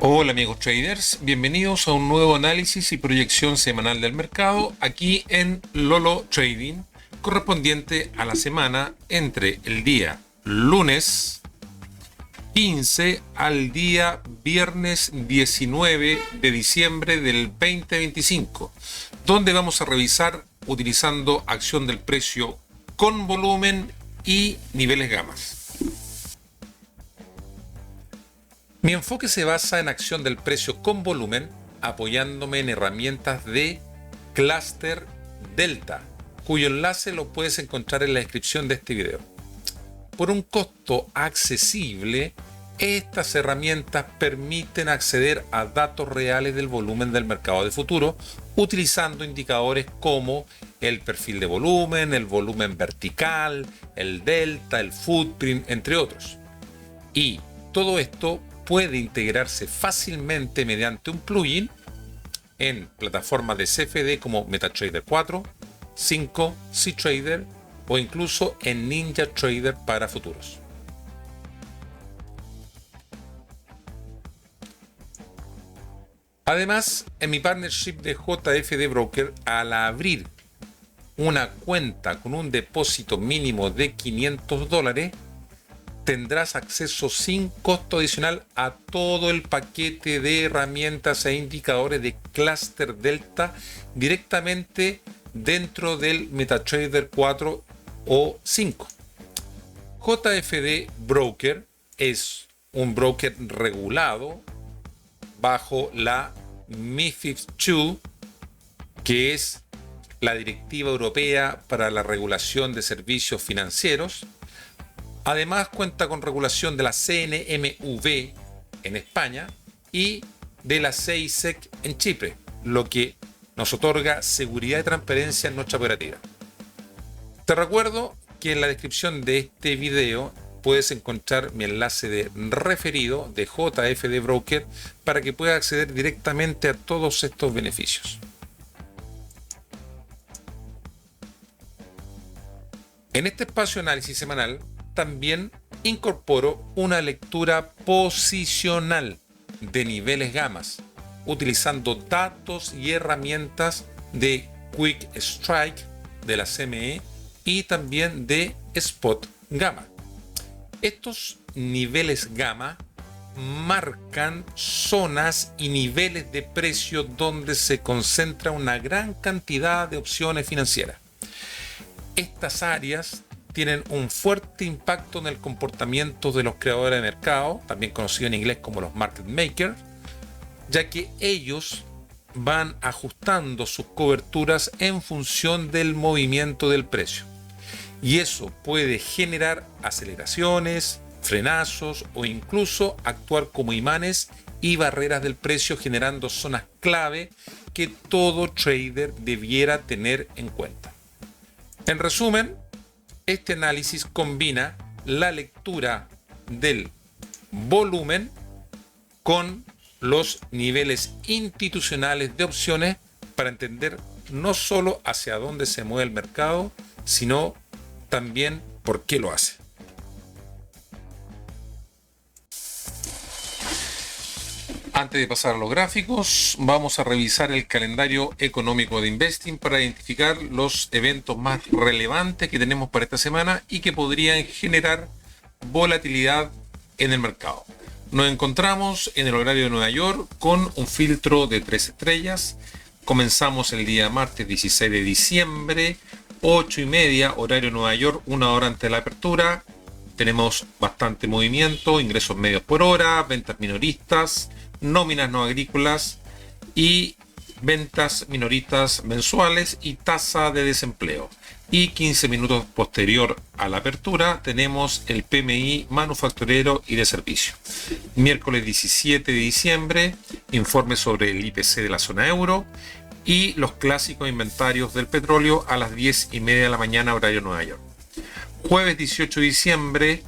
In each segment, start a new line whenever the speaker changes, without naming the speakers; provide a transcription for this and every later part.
Hola amigos traders, bienvenidos a un nuevo análisis y proyección semanal del mercado aquí en Lolo Trading, correspondiente a la semana entre el día lunes 15 al día viernes 19 de diciembre del 2025, donde vamos a revisar utilizando acción del precio con volumen y niveles gamas. Mi enfoque se basa en acción del precio con volumen, apoyándome en herramientas de Cluster Delta, cuyo enlace lo puedes encontrar en la descripción de este video. Por un costo accesible, estas herramientas permiten acceder a datos reales del volumen del mercado de futuro, utilizando indicadores como el perfil de volumen, el volumen vertical, el delta, el footprint, entre otros. Y todo esto puede integrarse fácilmente mediante un plugin en plataformas de CFD como MetaTrader 4, 5, cTrader o incluso en NinjaTrader para futuros. Además, en mi partnership de JFD Broker, al abrir una cuenta con un depósito mínimo de $500, tendrás acceso sin costo adicional a todo el paquete de herramientas e indicadores de Cluster Delta directamente dentro del MetaTrader 4 o 5. JFD Broker es un broker regulado bajo la MiFID II, que es la Directiva Europea para la Regulación de Servicios Financieros. Además cuenta con regulación de la CNMV en España y de la CEISEC en Chipre, lo que nos otorga seguridad y transparencia en nuestra operativa. Te recuerdo que en la descripción de este video puedes encontrar mi enlace de referido de JFD Broker para que puedas acceder directamente a todos estos beneficios. En este espacio de análisis semanal también incorporo una lectura posicional de niveles gamas, utilizando datos y herramientas de Quick Strike de la CME y también de Spot Gamma. Estos niveles gamma marcan zonas y niveles de precio donde se concentra una gran cantidad de opciones financieras. Estas áreas tienen un fuerte impacto en el comportamiento de los creadores de mercado, también conocidos en inglés como los market makers, ya que ellos van ajustando sus coberturas en función del movimiento del precio. Y eso puede generar aceleraciones, frenazos o incluso actuar como imanes y barreras del precio, generando zonas clave que todo trader debiera tener en cuenta. En resumen, este análisis combina la lectura del volumen con los niveles institucionales de opciones para entender no solo hacia dónde se mueve el mercado, sino también por qué lo hace. Antes de pasar a los gráficos, vamos a revisar el calendario económico de Investing para identificar los eventos más relevantes que tenemos para esta semana y que podrían generar volatilidad en el mercado. Nos encontramos en el horario de Nueva York con un filtro de 3 estrellas. Comenzamos el día martes 16 de diciembre, 8:30, horario de Nueva York, 1 hora antes de la apertura. Tenemos bastante movimiento, ingresos medios por hora, ventas minoristas, nóminas no agrícolas y ventas minoristas mensuales y tasa de desempleo. Y 15 minutos posterior a la apertura tenemos el PMI manufacturero y de servicio. Miércoles 17 de diciembre, informe sobre el IPC de la zona euro y los clásicos inventarios del petróleo a las 10:30 de la mañana, horario Nueva York. Jueves 18 de diciembre,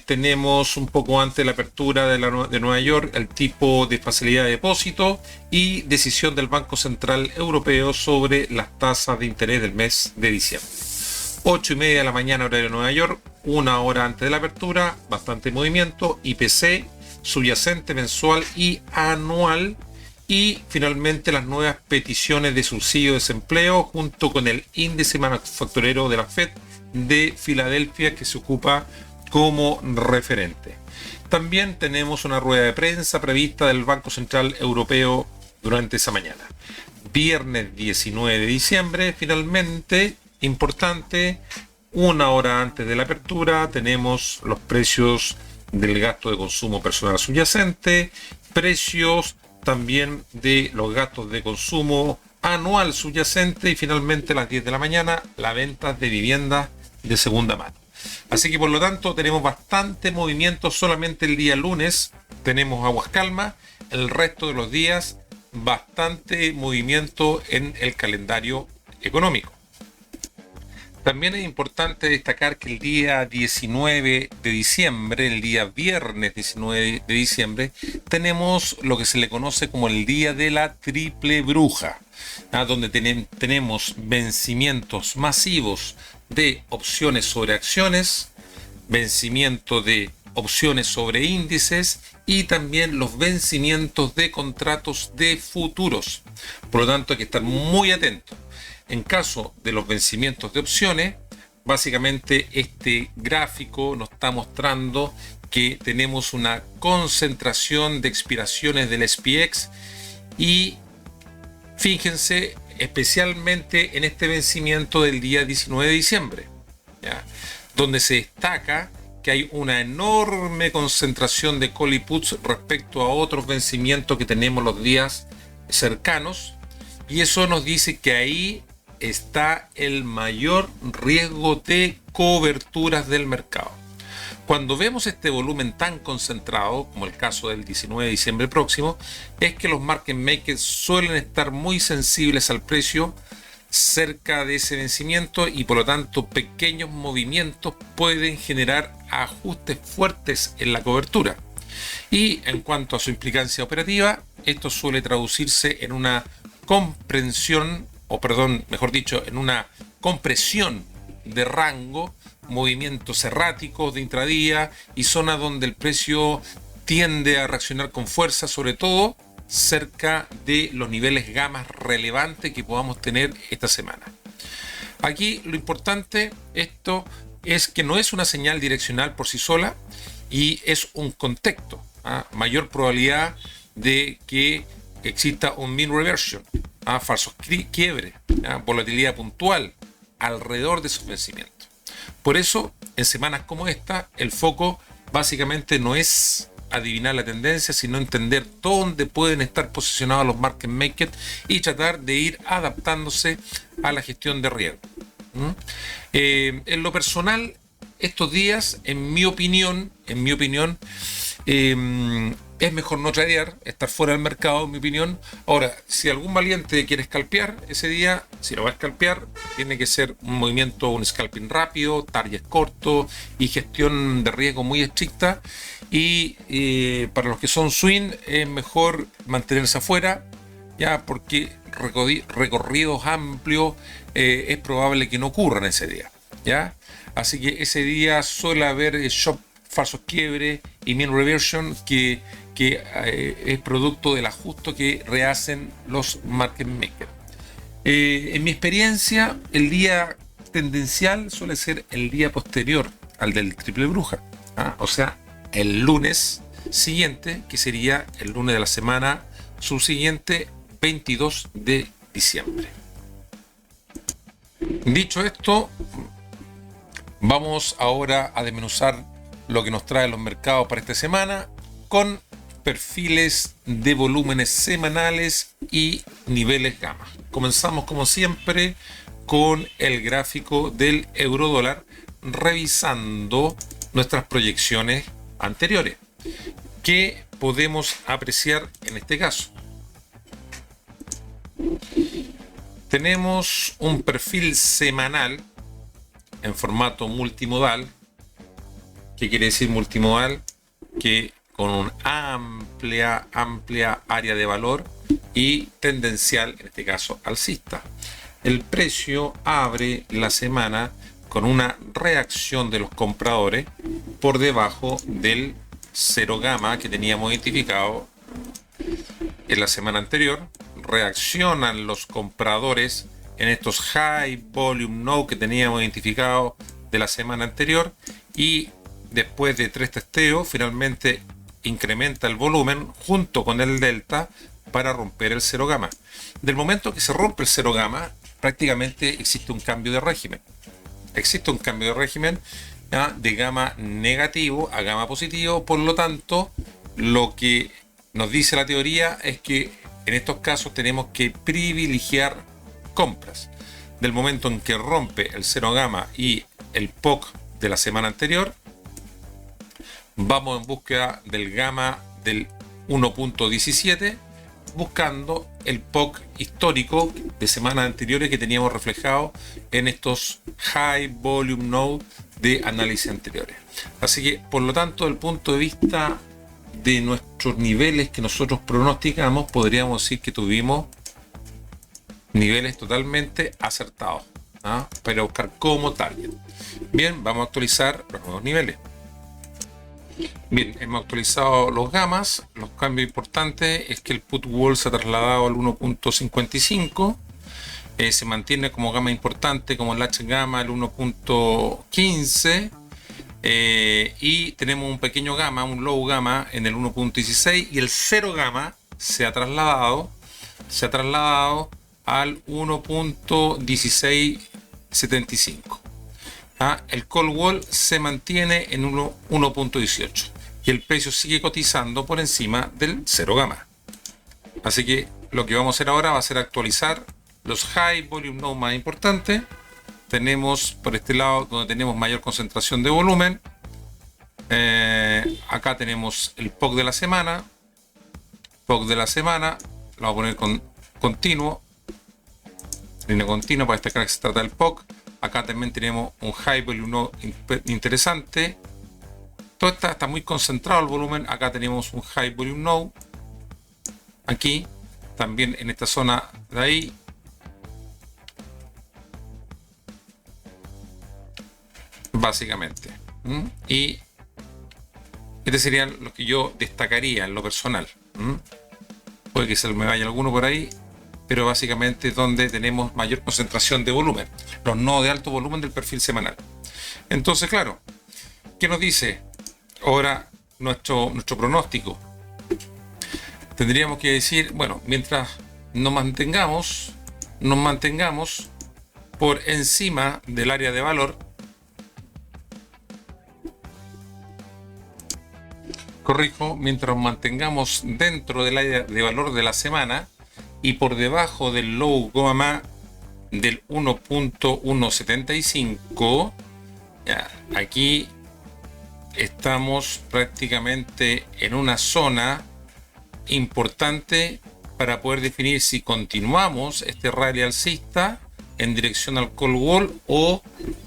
tenemos un poco antes de la apertura de Nueva York el tipo de facilidad de depósito y decisión del Banco Central Europeo sobre las tasas de interés del mes de diciembre. 8:30 de la mañana, horario de Nueva York, 1 hora antes de la apertura, bastante movimiento, IPC subyacente mensual y anual. Y finalmente las nuevas peticiones de subsidio de desempleo junto con el índice manufacturero de la FED de Filadelfia, que se ocupa como referente. También tenemos una rueda de prensa prevista del Banco Central Europeo durante esa mañana. Viernes 19 de diciembre, finalmente, importante, una hora antes de la apertura, tenemos los precios del gasto de consumo personal subyacente, precios también de los gastos de consumo anual subyacente y finalmente a las 10 de la mañana la venta de viviendas de segunda mano. Así que por lo tanto tenemos bastante movimiento. Solamente el día lunes tenemos aguas calmas, el resto de los días bastante movimiento en el calendario económico. También es importante destacar que el día 19 de diciembre, el día viernes 19 de diciembre, tenemos lo que se le conoce como el día de la triple bruja, donde tenemos vencimientos masivos de opciones sobre acciones, vencimiento de opciones sobre índices y también los vencimientos de contratos de futuros. Por lo tanto, hay que estar muy atentos. En caso de los vencimientos de opciones, básicamente este gráfico nos está mostrando que tenemos una concentración de expiraciones del SPX y fíjense especialmente en este vencimiento del día 19 de diciembre, ¿ya? Donde se destaca que hay una enorme concentración de call y puts respecto a otros vencimientos que tenemos los días cercanos, y eso nos dice que ahí está el mayor riesgo de coberturas del mercado. Cuando vemos este volumen tan concentrado, como el caso del 19 de diciembre próximo, es que los market makers suelen estar muy sensibles al precio cerca de ese vencimiento y por lo tanto pequeños movimientos pueden generar ajustes fuertes en la cobertura. Y en cuanto a su implicancia operativa, esto suele traducirse en una en una compresión de rango, movimientos erráticos de intradía y zonas donde el precio tiende a reaccionar con fuerza, sobre todo cerca de los niveles gamas relevantes que podamos tener esta semana. Aquí lo importante, esto es que no es una señal direccional por sí sola y es un contexto, mayor probabilidad de que exista un mean reversion, falsos quiebres, volatilidad puntual alrededor de esos vencimientos. Por eso, en semanas como esta, el foco básicamente no es adivinar la tendencia, sino entender dónde pueden estar posicionados los market makers y tratar de ir adaptándose a la gestión de riesgo. En lo personal, estos días, en mi opinión, es mejor no tradear, estar fuera del mercado, en mi opinión. Ahora, si algún valiente quiere scalpear ese día, si lo va a scalpear, tiene que ser un movimiento, un scalping rápido, target corto y gestión de riesgo muy estricta. Y para los que son swing, es mejor mantenerse afuera, ya, porque recorridos amplios es probable que no ocurran ese día, ya. Así que ese día suele haber shop, falsos quiebres y mean reversion que es producto del ajuste que rehacen los market makers. En mi experiencia, el día tendencial suele ser el día posterior al del triple bruja, o sea, el lunes siguiente, que sería el lunes de la semana subsiguiente, 22 de diciembre. Dicho esto, vamos ahora a desmenuzar lo que nos trae los mercados para esta semana con perfiles de volúmenes semanales y niveles gamma. Comenzamos como siempre con el gráfico del euro dólar, revisando nuestras proyecciones anteriores. ¿Qué podemos apreciar en este caso? Tenemos un perfil semanal en formato multimodal. ¿Qué quiere decir multimodal? Que con una amplia área de valor y tendencial, en este caso alcista. El precio abre la semana con una reacción de los compradores por debajo del cero gamma que teníamos identificado en la semana anterior. Reaccionan los compradores en estos high volume node que teníamos identificado de la semana anterior, y después de 3 testeos finalmente incrementa el volumen junto con el delta para romper el cero gamma. Del momento que se rompe el cero gamma, prácticamente existe un cambio de régimen. Existe un cambio de régimen, ¿ya?, de gamma negativo a gamma positivo. Por lo tanto, lo que nos dice la teoría es que en estos casos tenemos que privilegiar compras. Del momento en que rompe el cero gamma y el POC de la semana anterior, vamos en búsqueda del gamma del 1.17, buscando el POC histórico de semanas anteriores que teníamos reflejado en estos high volume node de análisis anteriores. Así que, por lo tanto, desde el punto de vista de nuestros niveles que nosotros pronosticamos, podríamos decir que tuvimos niveles totalmente acertados, ¿ah?, para buscar como target. Bien, vamos a actualizar los nuevos niveles. Bien, hemos actualizado los gamas. Los cambios importantes es que el put wall se ha trasladado al 1.55. Se mantiene como gama importante, como el H gamma, el 1.15. Y tenemos un pequeño gamma, un low gamma en el 1.16, y el cero gamma se ha trasladado al 1.1675. El call wall se mantiene en 1.18 y el precio sigue cotizando por encima del cero gamma. Así que lo que vamos a hacer ahora va a ser actualizar los high volume node más importantes. Tenemos por este lado donde tenemos mayor concentración de volumen. Acá tenemos el POC de la semana. POC de la semana lo vamos a poner con continuo, línea continua, para destacar que se trata del POC. Acá también tenemos un high volume node interesante. Todo está muy concentrado el volumen. Acá tenemos un high volume node. Aquí también en esta zona de ahí. Básicamente. Y estos serían los que yo destacaría en lo personal. Puede que se me vaya alguno por ahí, pero básicamente es donde tenemos mayor concentración de volumen, los nodos de alto volumen del perfil semanal. Entonces, claro, ¿qué nos dice ahora nuestro pronóstico? Tendríamos que decir, bueno, mientras nos mantengamos por encima del área de valor, mientras nos mantengamos dentro del área de valor de la semana y por debajo del low gamma del 1.175, aquí estamos prácticamente en una zona importante para poder definir si continuamos este rally alcista en dirección al call wall o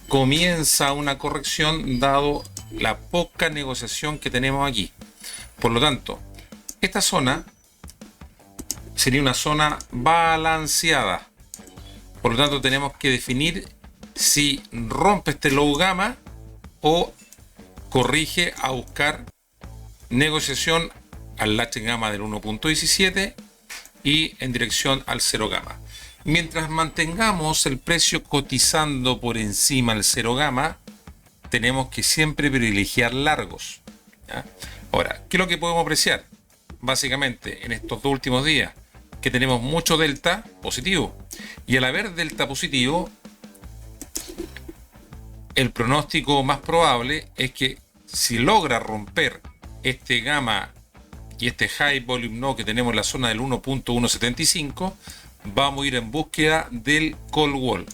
comienza una corrección dado la poca negociación que tenemos aquí. Por lo tanto, esta zona sería una zona balanceada. Por lo tanto, tenemos que definir si rompe este low gamma o corrige a buscar negociación al H gamma del 1.17 y en dirección al 0 gamma. Mientras mantengamos el precio cotizando por encima del 0 gamma, tenemos que siempre privilegiar largos, ¿ya? Ahora, ¿qué es lo que podemos apreciar? Básicamente, en estos dos últimos días, que tenemos mucho delta positivo. Y al haber delta positivo, el pronóstico más probable es que si logra romper este gamma y este high volume node que tenemos en la zona del 1.175, vamos a ir en búsqueda del call wall.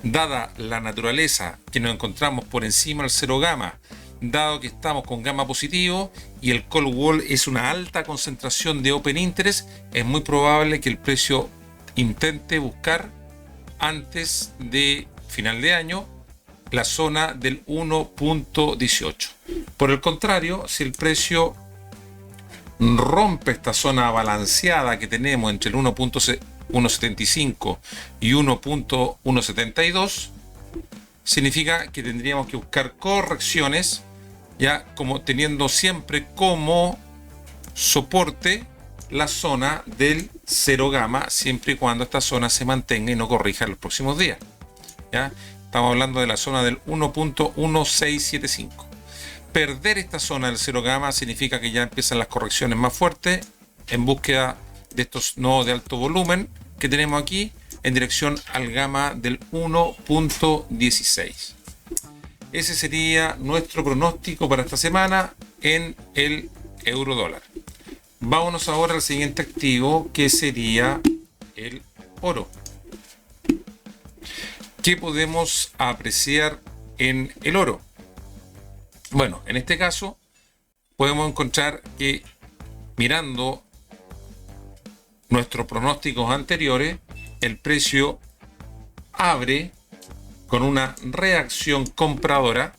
Dada la naturaleza que nos encontramos por encima del 0 gamma, dado que estamos con gamma positivo y el call wall es una alta concentración de open interest, es muy probable que el precio intente buscar antes de final de año la zona del 1.18. Por el contrario, si el precio rompe esta zona balanceada que tenemos entre el 1.175 y 1.172, significa que tendríamos que buscar correcciones ya como teniendo siempre como soporte la zona del 0 gamma, siempre y cuando esta zona se mantenga y no corrija en los próximos días. ¿Ya? Estamos hablando de la zona del 1.1675. Perder esta zona del 0 gamma significa que ya empiezan las correcciones más fuertes en búsqueda de estos nodos de alto volumen que tenemos aquí en dirección al gamma del 1.16. Ese sería nuestro pronóstico para esta semana en el euro dólar. Vámonos ahora al siguiente activo, que sería el oro. ¿Qué podemos apreciar en el oro? Bueno, en este caso podemos encontrar que mirando nuestros pronósticos anteriores, el precio abre con una reacción compradora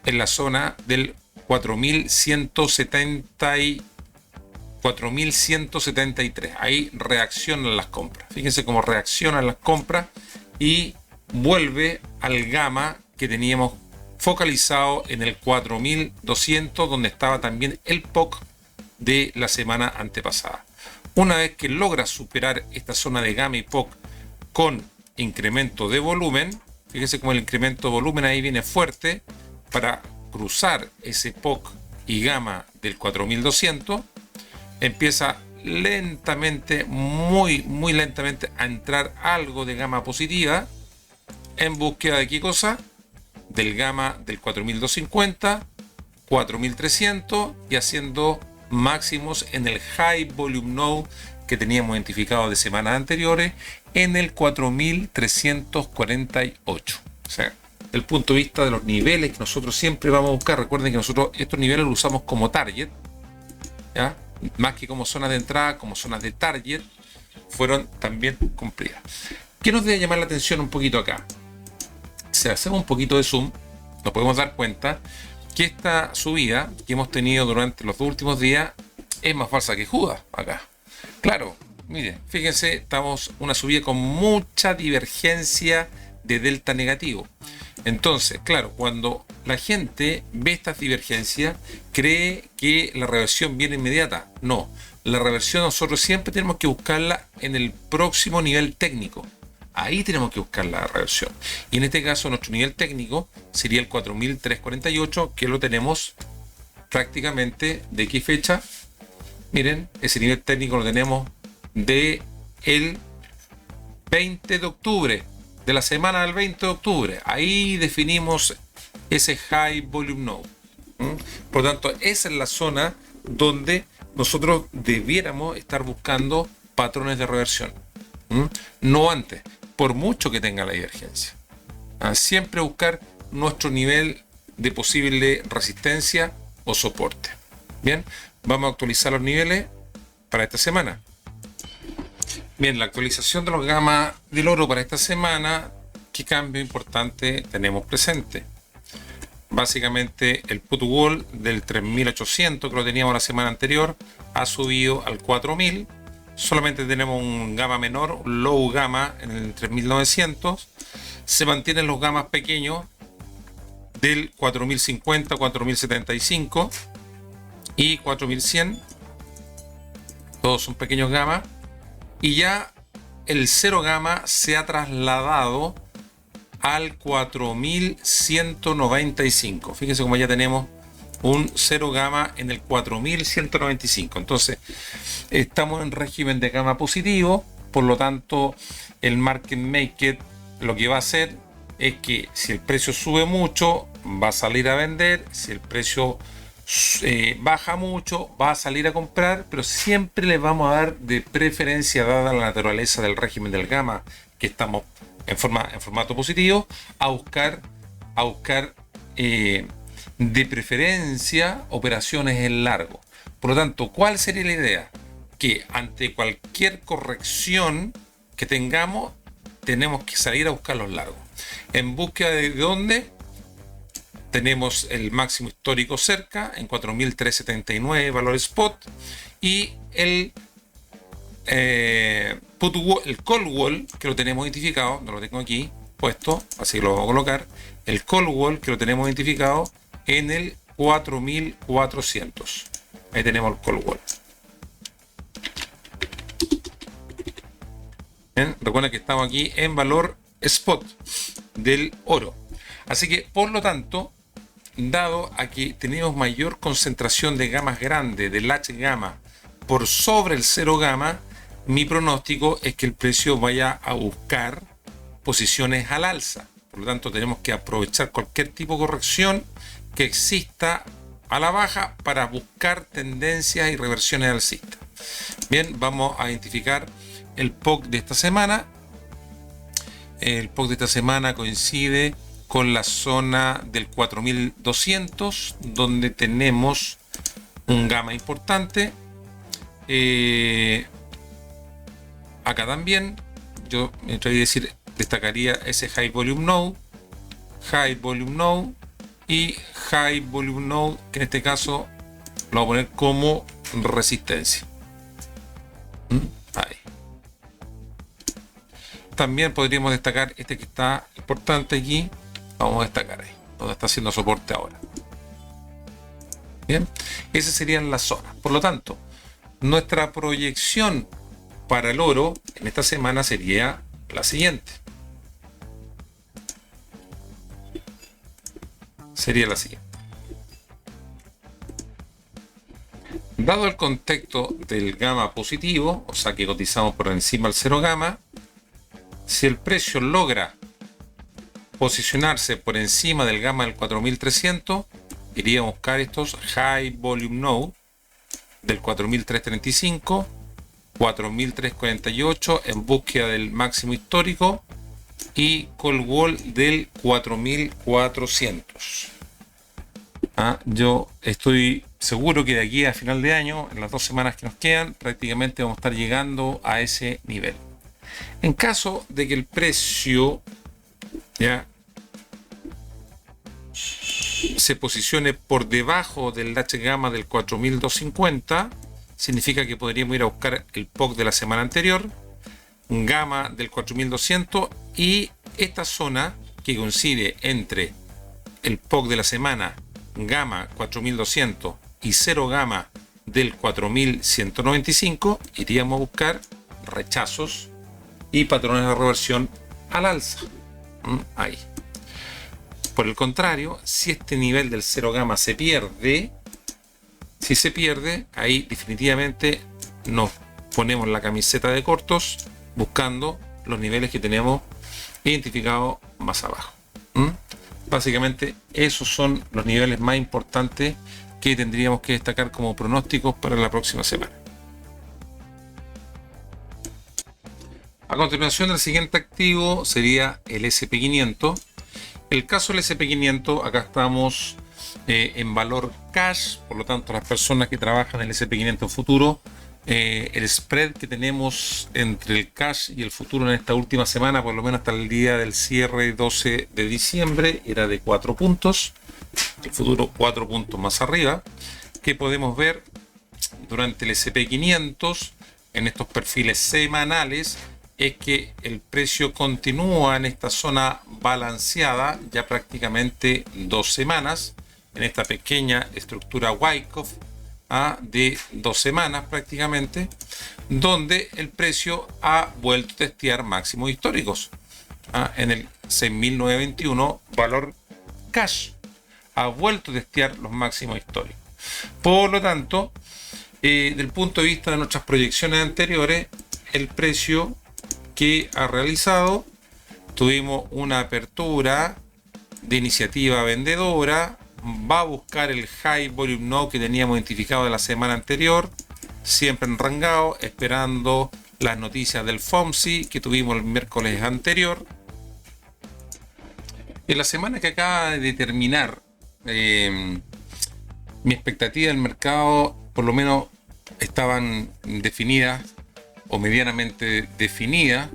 en la zona del 4.173. Ahí reaccionan las compras. Fíjense cómo reaccionan las compras y vuelve al gamma que teníamos focalizado en el 4.200, donde estaba también el POC de la semana antepasada. Una vez que logra superar esta zona de gamma y POC con incremento de volumen, fíjense cómo el incremento de volumen ahí viene fuerte para cruzar ese POC y gamma del 4200, empieza lentamente, muy lentamente a entrar algo de gamma positiva en búsqueda de qué cosa, del gamma del 4250, 4300 y haciendo máximos en el high volume node que teníamos identificado de semanas anteriores en el 4348. O sea, del punto de vista de los niveles que nosotros siempre vamos a buscar, recuerden que nosotros estos niveles los usamos como target, ¿ya? Más que como zonas de entrada, como zonas de target, fueron también cumplidas. ¿Qué nos debe llamar la atención un poquito acá? Si hacemos un poquito de zoom, nos podemos dar cuenta que esta subida que hemos tenido durante los dos últimos días es más falsa que Judas acá. Claro, miren, fíjense, estamos una subida con mucha divergencia de delta negativo. Entonces, claro, cuando la gente ve estas divergencias, cree que la reversión viene inmediata. No, la reversión nosotros siempre tenemos que buscarla en el próximo nivel técnico. Ahí tenemos que buscar la reversión. Y en este caso, nuestro nivel técnico sería el 4348, que lo tenemos prácticamente ¿de qué fecha? Miren, ese nivel técnico lo tenemos de el 20 de octubre, de la semana del 20 de octubre. Ahí definimos ese high volume node. Por lo tanto, esa es la zona donde nosotros debiéramos estar buscando patrones de reversión. No antes, por mucho que tenga la divergencia. Siempre buscar nuestro nivel de posible resistencia o soporte. Bien, vamos a actualizar los niveles para esta semana. Bien, la actualización de los gamma del oro para esta semana, ¿qué cambio importante tenemos presente? Básicamente el put wall del 3800 que lo teníamos la semana anterior ha subido al 4000. Solamente tenemos un gamma menor, un low gamma en el 3900. Se mantienen los gammas pequeños del 4050, 4075 y 4100. Todos son pequeños gammas. Y ya el 0 gamma se ha trasladado al 4195. Fíjense cómo ya tenemos un 0 gamma en el 4195. Entonces, estamos en régimen de gamma positivo. Por lo tanto, el market maker lo que va a hacer es que si el precio sube mucho, va a salir a vender. Si el precio baja mucho, va a salir a comprar, pero siempre le vamos a dar de preferencia, dada la naturaleza del régimen del gamma, que estamos en formato positivo, a buscar de preferencia operaciones en largo. Por lo tanto, ¿cuál sería la idea? Que ante cualquier corrección que tengamos, tenemos que salir a buscar los largos. ¿En búsqueda de dónde? Tenemos el máximo histórico cerca, en 4.379 valor spot, y el call wall, que lo tenemos identificado, no lo tengo aquí puesto, así que lo vamos a colocar. El call wall, que lo tenemos identificado, en el 4400. Ahí tenemos el call wall. Bien, recuerden que estamos aquí en valor spot del oro. Así que, por lo tanto, dado a que tenemos mayor concentración de gamas grandes, del H gamma, por sobre el 0 gamma, mi pronóstico es que el precio vaya a buscar posiciones al alza. Por lo tanto, tenemos que aprovechar cualquier tipo de corrección que exista a la baja para buscar tendencias y reversiones alcistas. Bien, vamos a identificar el POC de esta semana. El POC de esta semana coincide con la zona del 4200, donde tenemos un gamma importante. Acá también, yo me atreví a decir, destacaría ese High Volume Node y High Volume Node, que en este caso lo voy a poner como resistencia. Ahí. También podríamos destacar este que está importante aquí. Vamos a destacar ahí, donde está haciendo soporte ahora. Bien, esas serían las zonas. Por lo tanto, nuestra proyección para el oro en esta semana sería la siguiente. Dado el contexto del gamma positivo, o sea que cotizamos por encima del 0 gamma, si el precio logra posicionarse por encima del gamma del 4300, iría a buscar estos High Volume Node del 4335, 4348 en búsqueda del máximo histórico y Call Wall del 4400. Yo estoy seguro que de aquí a final de año, en las 2 semanas que nos quedan, prácticamente vamos a estar llegando a ese nivel. En caso de que el precio ya se posicione por debajo del H gamma del 4250, significa que podríamos ir a buscar el POC de la semana anterior, gamma del 4200 y esta zona que coincide entre el POC de la semana gamma 4200 y 0 gamma del 4195, iríamos a buscar rechazos y patrones de reversión al alza. Ahí. Por el contrario, si este nivel del 0 gamma se pierde, ahí definitivamente nos ponemos la camiseta de cortos buscando los niveles que tenemos identificados más abajo. Básicamente esos son los niveles más importantes que tendríamos que destacar como pronósticos para la próxima semana. A continuación, el siguiente activo sería el SP500. El caso del SP500, acá estamos en valor cash, por lo tanto las personas que trabajan en el SP500 futuro, el spread que tenemos entre el cash y el futuro en esta última semana, por lo menos hasta el día del cierre 12 de diciembre, era de 4 puntos, el futuro 4 puntos más arriba, que podemos ver durante el SP500 en estos perfiles semanales, es que el precio continúa en esta zona balanceada ya prácticamente 2 semanas, en esta pequeña estructura Wyckoff de 2 semanas prácticamente, donde el precio ha vuelto a testear máximos históricos en el 6.921 valor cash, ha vuelto a testear los máximos históricos. Por lo tanto, desde el punto de vista de nuestras proyecciones anteriores, el precio que ha realizado, tuvimos una apertura de iniciativa vendedora, va a buscar el High Volume Node que teníamos identificado de la semana anterior, siempre enrangado, esperando las noticias del FOMC que tuvimos el miércoles anterior. En la semana que acaba de terminar, mi expectativa del mercado, por lo menos estaban definidas o medianamente definidas,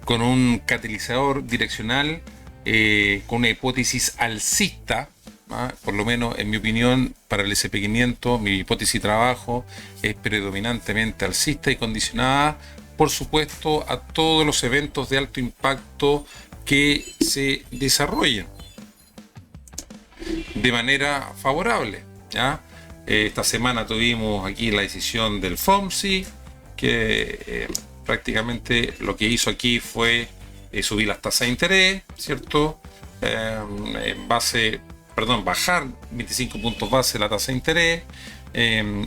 con un catalizador direccional, con una hipótesis alcista, por lo menos en mi opinión, para el SP500, mi hipótesis de trabajo es predominantemente alcista y condicionada, por supuesto, a todos los eventos de alto impacto que se desarrollen. de manera favorable, ¿ya? Esta semana tuvimos aquí la decisión del FOMC, que prácticamente lo que hizo aquí fue subir las tasas de interés, ¿cierto? Bajar 25 puntos base la tasa de interés.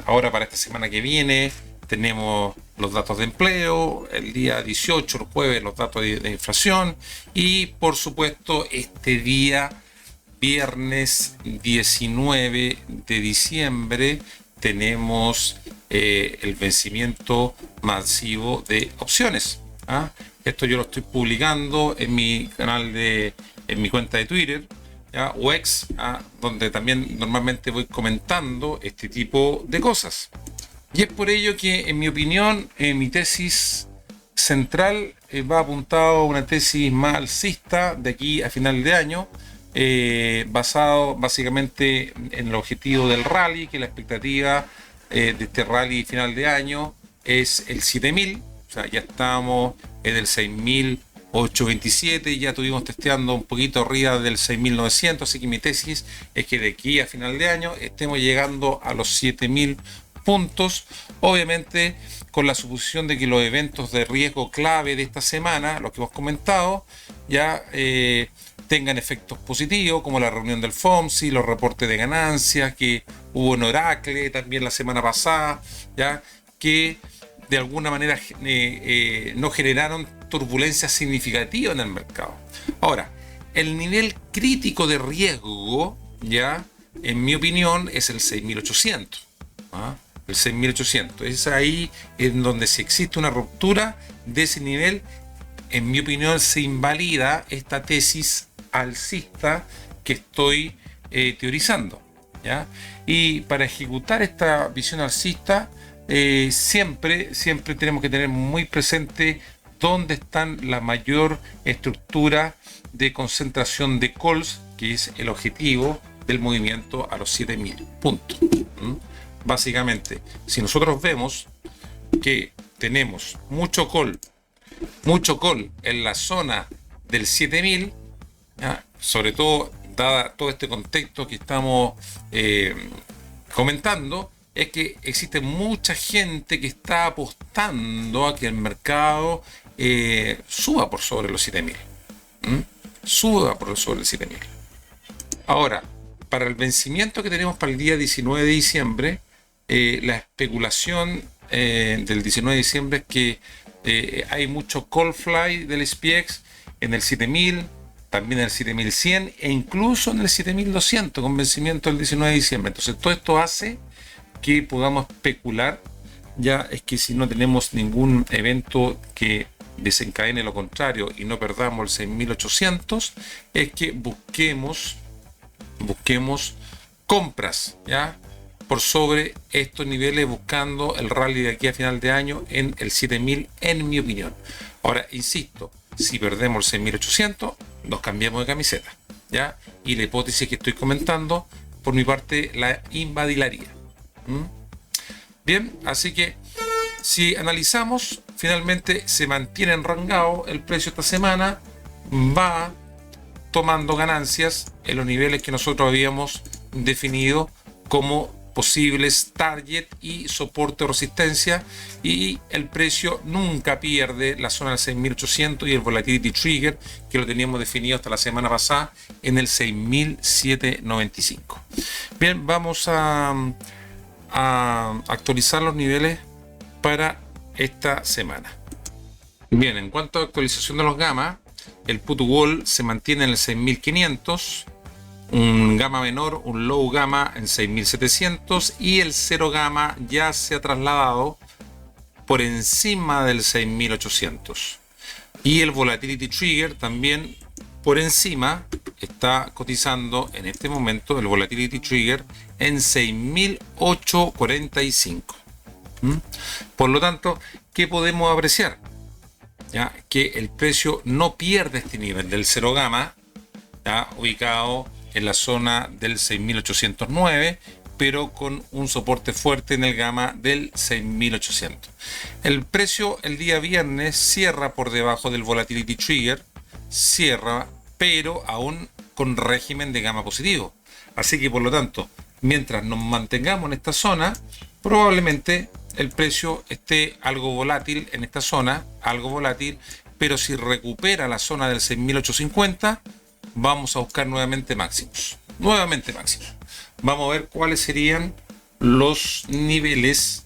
Ahora para esta semana que viene tenemos los datos de empleo, el día 18, el jueves, los datos de inflación, y por supuesto este día viernes 19 de diciembre tenemos el vencimiento masivo de opciones. Esto yo lo estoy publicando en mi canal en mi cuenta de Twitter, ¿ya? O X, donde también normalmente voy comentando este tipo de cosas. Y es por ello que, en mi opinión, mi tesis central va apuntado a una tesis más alcista de aquí a final de año, basado básicamente en el objetivo del rally, que la expectativa de este rally final de año es el 7000, o sea, ya estamos en el 6827, ya estuvimos testeando un poquito arriba del 6900, así que mi tesis es que de aquí a final de año estemos llegando a los 7000 puntos, obviamente con la suposición de que los eventos de riesgo clave de esta semana, los que hemos comentado, ya tengan efectos positivos, como la reunión del FOMC, los reportes de ganancias que hubo en Oracle también la semana pasada, ya que de alguna manera no generaron turbulencias significativas en el mercado. Ahora, el nivel crítico de riesgo, ya, en mi opinión, es el 6800. El 6800. Es ahí en donde, si existe una ruptura de ese nivel, en mi opinión, se invalida esta tesis alcista que estoy teorizando, ¿ya? Y para ejecutar esta visión alcista, siempre tenemos que tener muy presente dónde están la mayor estructura de concentración de calls, que es el objetivo del movimiento a los 7000 puntos. Básicamente, si nosotros vemos que tenemos mucho call en la zona del 7000, ¿ya? Sobre todo dada todo este contexto que estamos comentando, es que existe mucha gente que está apostando a que el mercado suba por sobre los 7000. Suba por sobre el 7000. Ahora, para el vencimiento que tenemos para el día 19 de diciembre, la especulación del 19 de diciembre es que hay mucho call fly del SPX en el 7000, también en el 7100 e incluso en el 7200 con vencimiento el 19 de diciembre. Entonces todo esto hace que podamos especular, ya es que si no tenemos ningún evento que desencadene lo contrario y no perdamos el 6800, es que busquemos compras, ¿ya? Por sobre estos niveles, buscando el rally de aquí a final de año en el 7000, en mi opinión. Ahora, insisto, si perdemos el 6800, nos cambiamos de camiseta, ¿ya? Y la hipótesis que estoy comentando, por mi parte, la invalidaría. Bien, así que si analizamos, finalmente se mantiene enrangado el precio esta semana, va tomando ganancias en los niveles que nosotros habíamos definido como posibles target y soporte o resistencia, y el precio nunca pierde la zona del 6800 y el volatility trigger que lo teníamos definido hasta la semana pasada en el 6795. Bien, vamos a actualizar los niveles para esta semana. Bien, en cuanto a actualización de los gamma, el put wall se mantiene en el 6500, un gamma menor, un low gamma en 6700, y el cero gamma ya se ha trasladado por encima del 6800, y el volatility trigger también por encima, está cotizando en este momento el volatility trigger en 6845. Por lo tanto, ¿qué podemos apreciar? ¿Ya? Que el precio no pierde este nivel del cero gamma, ¿ya? Ubicado en la zona del 6809, pero con un soporte fuerte en el gamma del 6800. El precio el día viernes cierra por debajo del volatility trigger, pero aún con régimen de gamma positivo. Así que por lo tanto, mientras nos mantengamos en esta zona, probablemente el precio esté algo volátil en esta zona, algo volátil, pero si recupera la zona del 6.850, vamos a buscar nuevamente máximos. Nuevamente máximos. Vamos a ver cuáles serían los niveles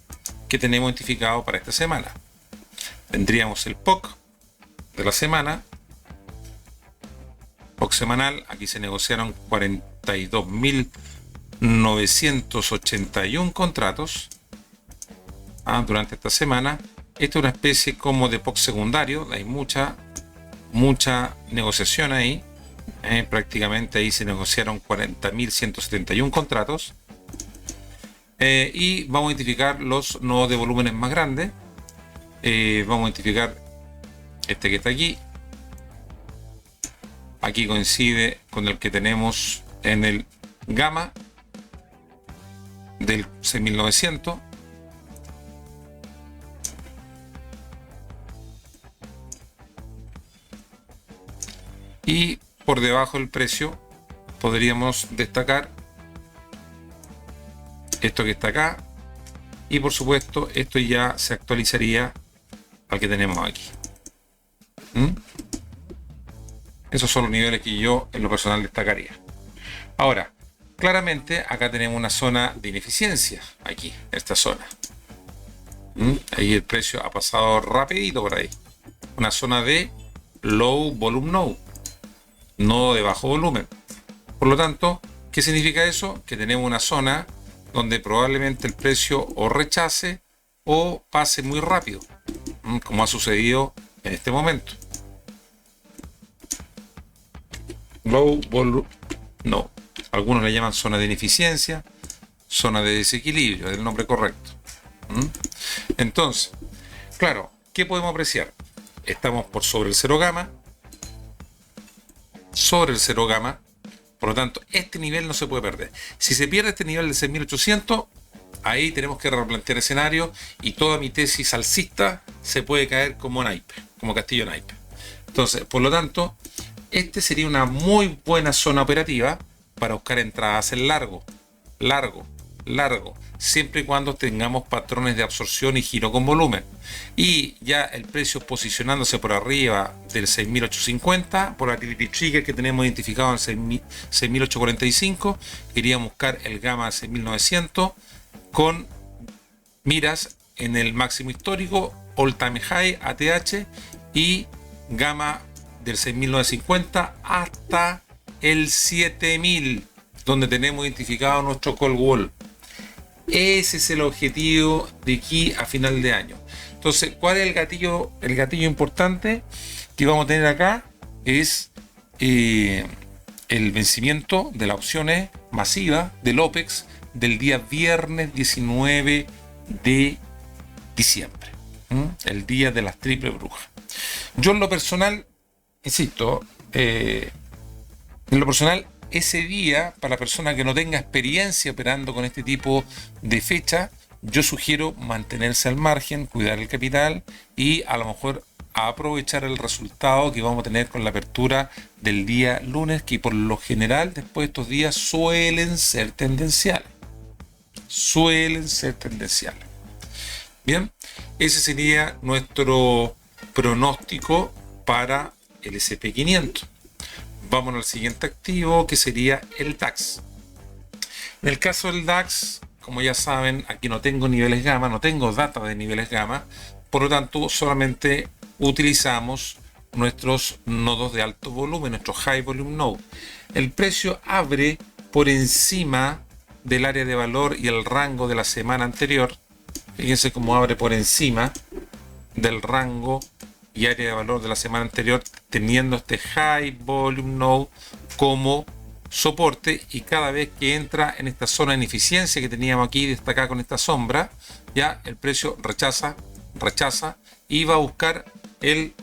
que tenemos identificados para esta semana. Tendríamos el POC de la semana. POC semanal, aquí se negociaron 42.981 contratos durante esta semana. Esta es una especie como de POC secundario, hay mucha negociación ahí. Prácticamente ahí se negociaron 40.171 contratos. Y vamos a identificar los nodos de volúmenes más grandes. Vamos a identificar este que está aquí. Aquí coincide con el que tenemos en el gamma del 6.900. Y por debajo del precio podríamos destacar esto que está acá. Y por supuesto esto ya se actualizaría al que tenemos aquí. Esos son los niveles que yo en lo personal destacaría. Ahora, claramente acá tenemos una zona de ineficiencia, aquí, esta zona. Ahí el precio ha pasado rapidito por ahí. Una zona de low volume node, nodo de bajo volumen. Por lo tanto, ¿qué significa eso? Que tenemos una zona donde probablemente el precio o rechace o pase muy rápido, como ha sucedido en este momento. Low volume, no. Algunos le llaman zona de ineficiencia, zona de desequilibrio, es el nombre correcto. Entonces, claro, ¿qué podemos apreciar? Estamos por sobre el 0 gamma, por lo tanto, este nivel no se puede perder. Si se pierde este nivel de 6.800, ahí tenemos que replantear escenario y toda mi tesis alcista se puede caer como naipe, como castillo naipe. Entonces, por lo tanto, este sería una muy buena zona operativa para buscar entradas en largo, siempre y cuando tengamos patrones de absorción y giro con volumen. Y ya el precio posicionándose por arriba del 6.850, por la activity trigger que tenemos identificado en 6.845, iríamos a buscar el gamma de 6.900 con miras en el máximo histórico, all time high, ATH, y gamma del 6.950 hasta el 7.000, donde tenemos identificado nuestro call wall. Ese es el objetivo de aquí a final de año. Entonces, ¿cuál es el gatillo? El gatillo importante que vamos a tener acá es el vencimiento de las opciones masivas del OPEX del día viernes 19 de diciembre, el día de las triple brujas. Yo en lo personal, insisto, ese día, para la persona que no tenga experiencia operando con este tipo de fecha, yo sugiero mantenerse al margen, cuidar el capital y a lo mejor aprovechar el resultado que vamos a tener con la apertura del día lunes, que por lo general después de estos días suelen ser tendenciales. Bien, ese sería nuestro pronóstico para el S&P500. Vamos al siguiente activo, que sería el DAX. En el caso del DAX, como ya saben, aquí no tengo niveles gamma, no tengo data de niveles gamma, por lo tanto solamente utilizamos nuestros nodos de alto volumen, nuestro high volume node. El precio abre por encima del área de valor y el rango de la semana anterior. Fíjense cómo abre por encima del rango y área de valor de la semana anterior, teniendo este high volume node como soporte, y cada vez que entra en esta zona de ineficiencia que teníamos aquí destacada con esta sombra, ya el precio rechaza y va a buscar el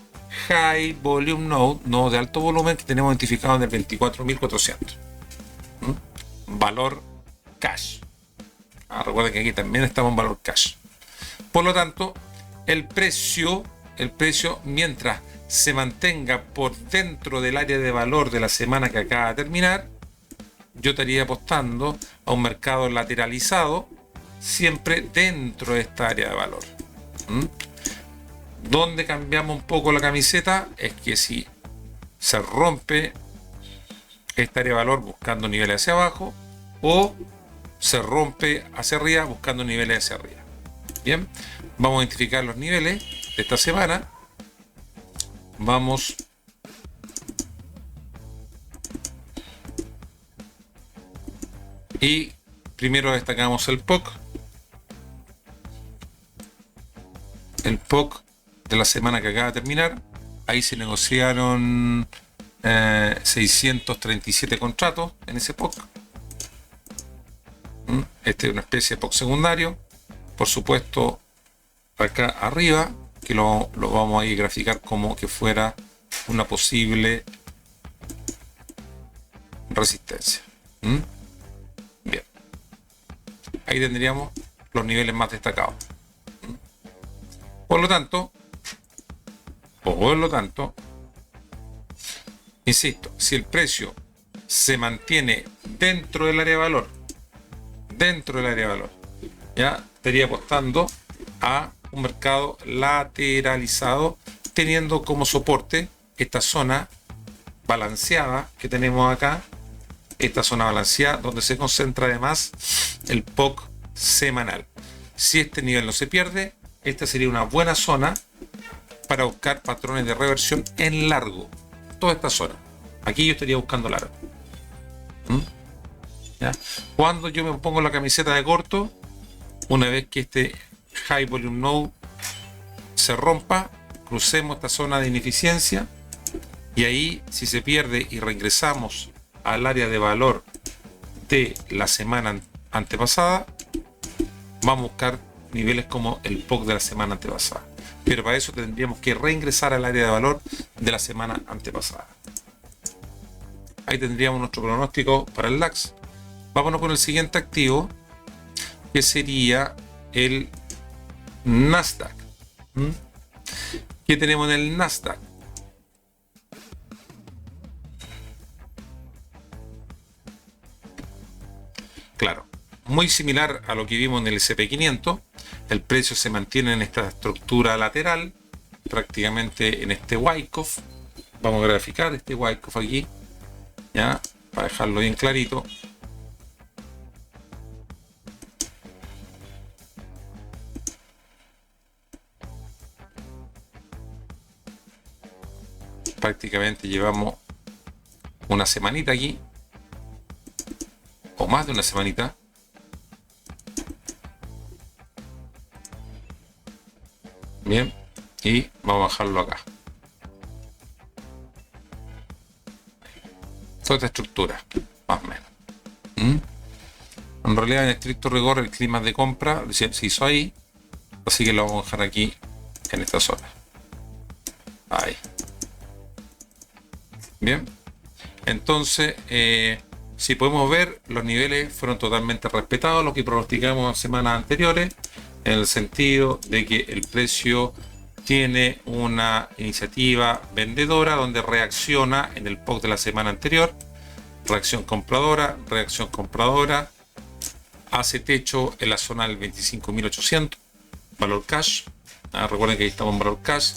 high volume node, nodo de alto volumen, que tenemos identificado en el 24.400. Valor cash. Recuerden que aquí también estamos en valor cash. Por lo tanto, el precio, mientras se mantenga por dentro del área de valor de la semana que acaba de terminar, yo estaría apostando a un mercado lateralizado, siempre dentro de esta área de valor. Donde cambiamos un poco la camiseta es que si se rompe esta área de valor buscando niveles hacia abajo, o se rompe hacia arriba buscando niveles hacia arriba. Bien, vamos a identificar los niveles de esta semana. Vamos y primero destacamos el POC. El POC de la semana que acaba de terminar. Ahí se negociaron 637 contratos en ese POC. Este es una especie de POC secundario. Por supuesto, acá arriba, que lo vamos a ir graficar como que fuera una posible resistencia. Bien. Ahí tendríamos los niveles más destacados. Por lo tanto, insisto, si el precio se mantiene dentro del área de valor, ya estaría apostando a un mercado lateralizado, teniendo como soporte esta zona balanceada que tenemos acá, esta zona balanceada donde se concentra además el POC semanal. Si este nivel no se pierde, esta sería una buena zona para buscar patrones de reversión en largo. Toda esta zona. Aquí yo estaría buscando largo. ¿Ya? Cuando yo me pongo la camiseta de corto, una vez que este High Volume Node se rompa, crucemos esta zona de ineficiencia y ahí, si se pierde y reingresamos al área de valor de la semana antepasada, vamos a buscar niveles como el POC de la semana antepasada. Pero para eso tendríamos que reingresar al área de valor de la semana antepasada. Ahí tendríamos nuestro pronóstico para el DAX. Vámonos con el siguiente activo, que sería el Nasdaq. ¿Qué tenemos en el Nasdaq? Claro, muy similar a lo que vimos en el SP500. El precio se mantiene en esta estructura lateral, prácticamente en este Wyckoff. Vamos a graficar este Wyckoff aquí, ya, para dejarlo bien clarito. Prácticamente llevamos una semanita aquí, o más de una semanita. Bien, y vamos a bajarlo acá. Toda esta estructura, más o menos. En realidad, en estricto rigor, el clima de compra se hizo ahí, así que lo vamos a dejar aquí en esta zona. Ahí. Bien, entonces, si podemos ver, los niveles fueron totalmente respetados, lo que pronosticamos en semanas anteriores, en el sentido de que el precio tiene una iniciativa vendedora donde reacciona en el POC de la semana anterior, reacción compradora, hace techo en la zona del 25.800, valor cash. Recuerden que ahí estamos en valor cash.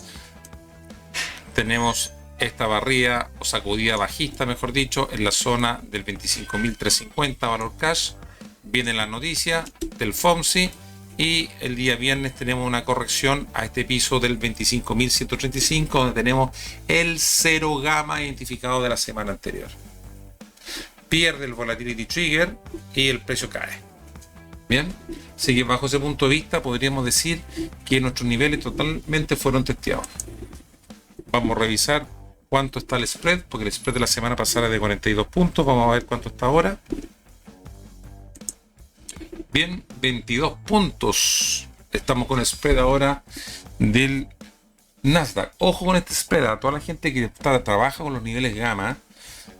Tenemos esta barrida o sacudida bajista, mejor dicho, en la zona del 25.350, valor cash. Viene la noticia del FOMC y el día viernes tenemos una corrección a este piso del 25.135, donde tenemos el 0 gamma identificado de la semana anterior. Pierde el volatility trigger y el precio cae. Bien, así que bajo ese punto de vista podríamos decir que nuestros niveles totalmente fueron testeados. Vamos a revisar cuánto está el spread, porque el spread de la semana pasada es de 42 puntos. Vamos a ver cuánto está ahora. Bien, 22 puntos. Estamos con el spread ahora del Nasdaq. Ojo con este spread. A toda la gente que trabaja con los niveles gamma,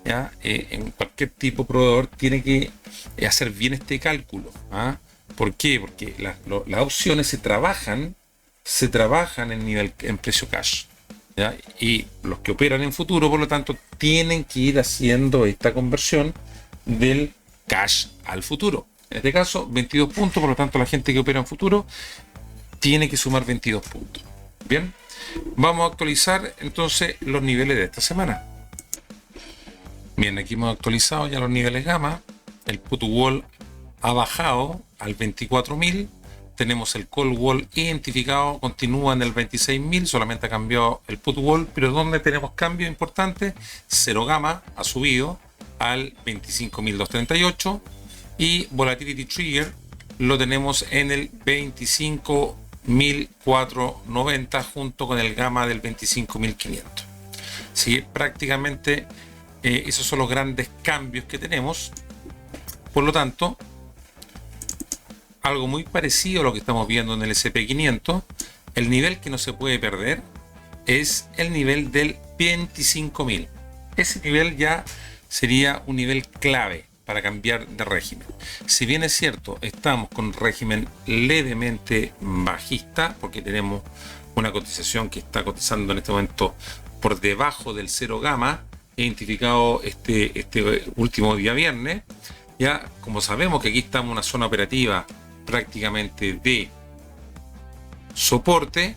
¿ya? En cualquier tipo de proveedor, tiene que hacer bien este cálculo. ¿Por qué? Porque las opciones se trabajan en precio cash, ¿ya? Y los que operan en futuro, por lo tanto, tienen que ir haciendo esta conversión del cash al futuro. En este caso, 22 puntos, por lo tanto, la gente que opera en futuro tiene que sumar 22 puntos. Bien, vamos a actualizar entonces los niveles de esta semana. Bien, aquí hemos actualizado ya los niveles gamma. El put wall ha bajado al 24.000. Tenemos el call wall identificado, continúa en el 26.000, solamente ha cambiado el put wall, pero donde tenemos cambios importantes, cero gamma ha subido al 25.238 y volatility trigger lo tenemos en el 25.490 junto con el gamma del 25.500. Sí, prácticamente esos son los grandes cambios que tenemos. Por lo tanto, algo muy parecido a lo que estamos viendo en el SP500, el nivel que no se puede perder es el nivel del 25.000. Ese nivel ya sería un nivel clave para cambiar de régimen. Si bien es cierto, estamos con régimen levemente bajista, porque tenemos una cotización que está cotizando en este momento por debajo del cero gamma, identificado este último día viernes. Ya, como sabemos que aquí estamos en una zona operativa prácticamente de soporte,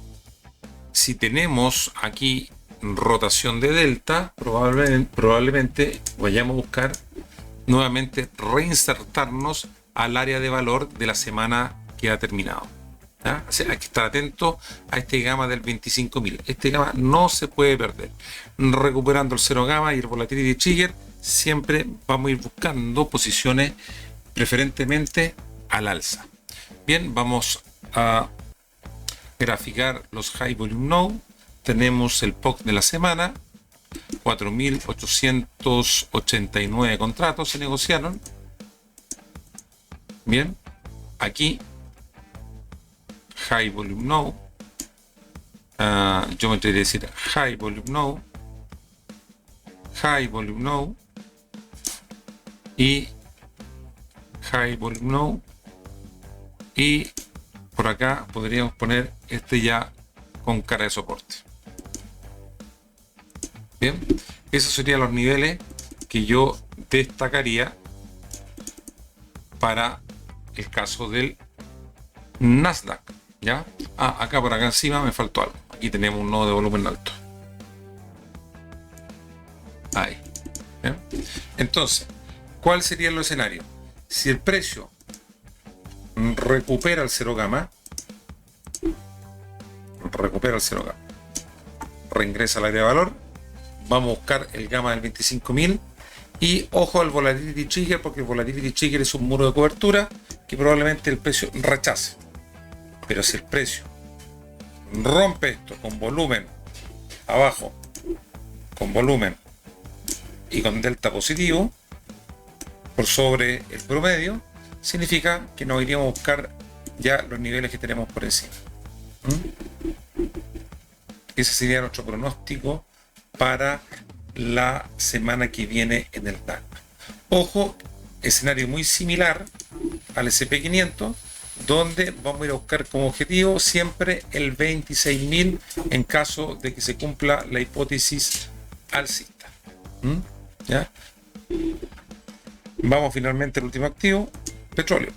si tenemos aquí rotación de delta, probablemente vayamos a buscar nuevamente reinsertarnos al área de valor de la semana que ha terminado. ¿Ya? O sea, hay que estar atento a este gamma del 25.000. Este gamma no se puede perder. Recuperando el cero gamma y el volatility trigger, siempre vamos a ir buscando posiciones preferentemente al alza. Bien, vamos a graficar los high volume node. Tenemos el POC de la semana, 4.889 contratos se negociaron. Bien, aquí high volume node, yo me tendría que decir high volume node y high volume node, y por acá podríamos poner este ya con cara de soporte. Bien, esos serían los niveles que yo destacaría para el caso del Nasdaq. ¿Ya? Acá por acá encima me faltó algo. Aquí tenemos un nodo de volumen alto. Ahí. ¿Bien? Entonces, ¿cuál sería el escenario? Si el precio recupera el cero gamma, reingresa al área de valor, vamos a buscar el gamma del 25.000 y ojo al volatility trigger, porque el volatility trigger es un muro de cobertura que probablemente el precio rechace. Pero si el precio rompe esto con volumen abajo, con volumen y con delta positivo por sobre el promedio, significa que nos iríamos a buscar ya los niveles que tenemos por encima. Ese sería nuestro pronóstico para la semana que viene en el DAX. Ojo, escenario muy similar al SP500, donde vamos a ir a buscar como objetivo siempre el 26.000 en caso de que se cumpla la hipótesis alcista. ¿Ya? Vamos finalmente al último activo, petróleo.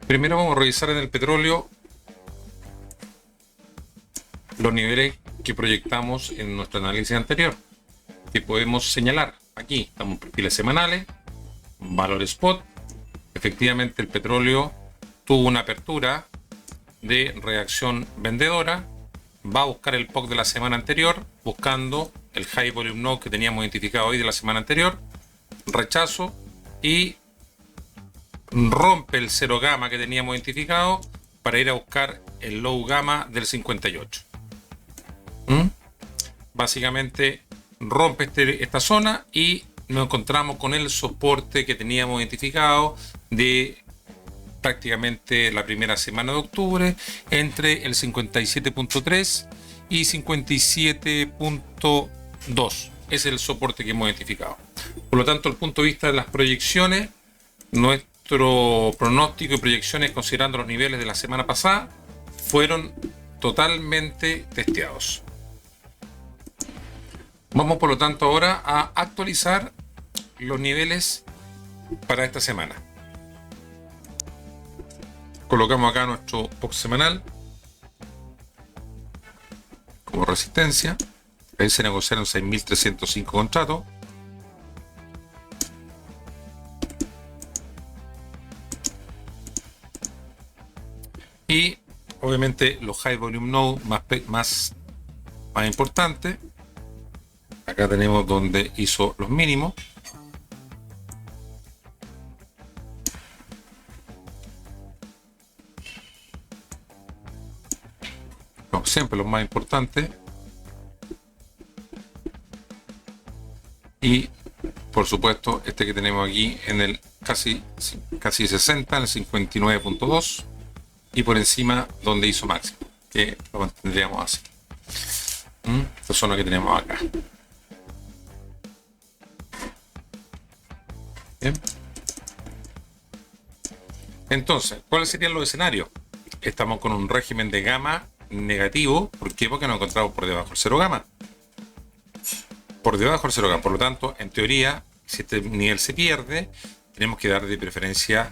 Primero vamos a revisar en el petróleo los niveles que proyectamos en nuestro análisis anterior, que podemos señalar. Aquí estamos en perfiles semanales, valor spot. Efectivamente el petróleo tuvo una apertura de reacción vendedora, va a buscar el POC de la semana anterior, buscando el high volume node que teníamos identificado hoy de la semana anterior, rechazo y rompe el cero gamma que teníamos identificado para ir a buscar el low gamma del 58. Básicamente rompe esta zona y nos encontramos con el soporte que teníamos identificado de prácticamente la primera semana de octubre entre el 57.3 y 57.2. Es el soporte que hemos identificado. Por lo tanto, desde el punto de vista de las proyecciones, nuestro pronóstico y proyecciones considerando los niveles de la semana pasada fueron totalmente testeados. Vamos por lo tanto ahora a actualizar los niveles para esta semana. Colocamos acá nuestro box semanal como resistencia. Ahí se negociaron 6.305 contratos. Y obviamente los high volume node más importantes. Acá tenemos donde hizo los mínimos. Como siempre los más importantes. Y por supuesto este que tenemos aquí en el casi 60, en el 59.2 y por encima donde hizo máximo, que lo mantendríamos así. Esta zona que tenemos acá. Bien. Entonces, ¿cuáles serían los escenarios? Estamos con un régimen de gamma negativo. ¿Por qué? Porque nos encontramos por debajo del 0 gamma. Por debajo del 0 gamma. Por lo tanto, en teoría, si este nivel se pierde, tenemos que dar de preferencia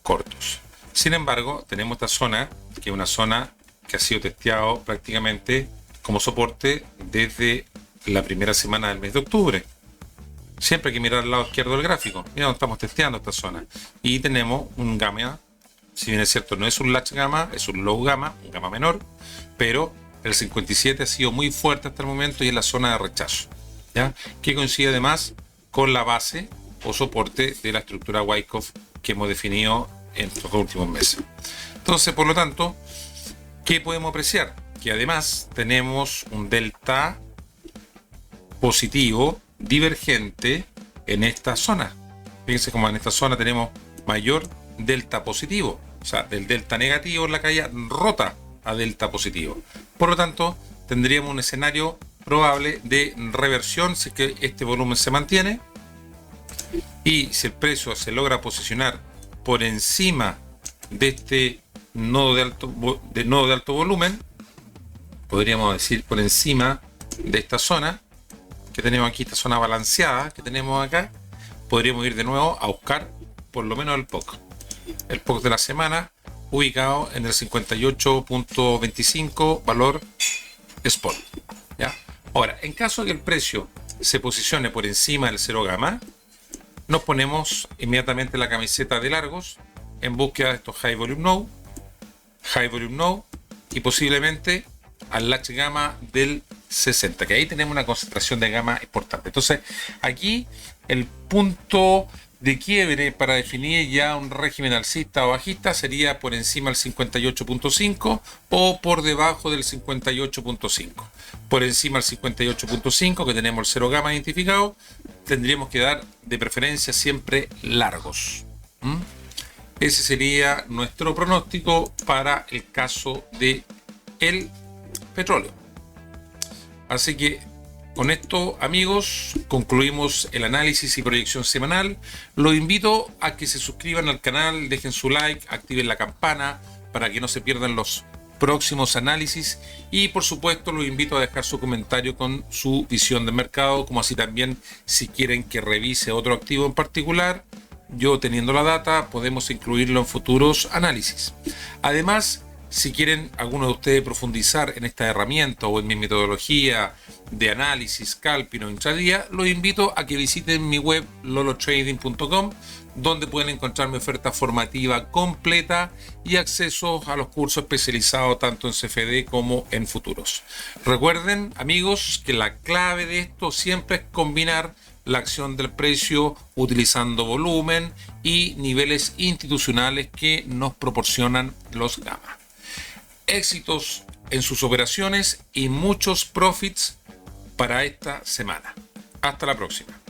cortos. Sin embargo, tenemos esta zona, que es una zona que ha sido testeado prácticamente como soporte desde la primera semana del mes de octubre. Siempre hay que mirar al lado izquierdo del gráfico. Mira, estamos testeando esta zona. Y tenemos un gamma, si bien es cierto, no es un latch gamma, es un low gamma, un gamma menor, pero el 57 ha sido muy fuerte hasta el momento y es la zona de rechazo, ¿ya? Que coincide además con la base o soporte de la estructura Wyckoff que hemos definido en estos últimos meses. Entonces, por lo tanto, ¿qué podemos apreciar? Que además tenemos un delta positivo divergente en esta zona. Fíjense como en esta zona tenemos mayor delta positivo, o sea, del delta negativo en la caída rota a delta positivo. Por lo tanto, tendríamos un escenario probable de reversión si es que este volumen se mantiene y si el precio se logra posicionar por encima de este nodo de alto volumen, podríamos decir por encima de esta zona que tenemos aquí, esta zona balanceada que tenemos acá, podríamos ir de nuevo a buscar por lo menos el POC de la semana, ubicado en el 58.25 valor spot, ¿ya? Ahora, en caso de que el precio se posicione por encima del 0 gamma, nos ponemos inmediatamente la camiseta de largos en búsqueda de estos high volume node y posiblemente al latch gamma del 60, que ahí tenemos una concentración de gamma importante. Entonces, aquí el punto de quiebre para definir ya un régimen alcista o bajista sería por encima del 58.5 o por debajo del 58.5. Por encima del 58.5, que tenemos el 0 gamma identificado, tendríamos que dar de preferencia siempre largos. Ese sería nuestro pronóstico para el caso de el petróleo. Así que con esto, amigos, concluimos el análisis y proyección semanal. Los invito a que se suscriban al canal, dejen su like, activen la campana para que no se pierdan los próximos análisis y por supuesto los invito a dejar su comentario con su visión del mercado, como así también si quieren que revise otro activo en particular, yo teniendo la data podemos incluirlo en futuros análisis. Además, si quieren alguno de ustedes profundizar en esta herramienta o en mi metodología de análisis, scalping o intradía, los invito a que visiten mi web lolotrading.com, donde pueden encontrar mi oferta formativa completa y acceso a los cursos especializados tanto en CFD como en futuros. Recuerden, amigos, que la clave de esto siempre es combinar la acción del precio utilizando volumen y niveles institucionales que nos proporcionan los gamma. Éxitos en sus operaciones y muchos profits para esta semana. Hasta la próxima.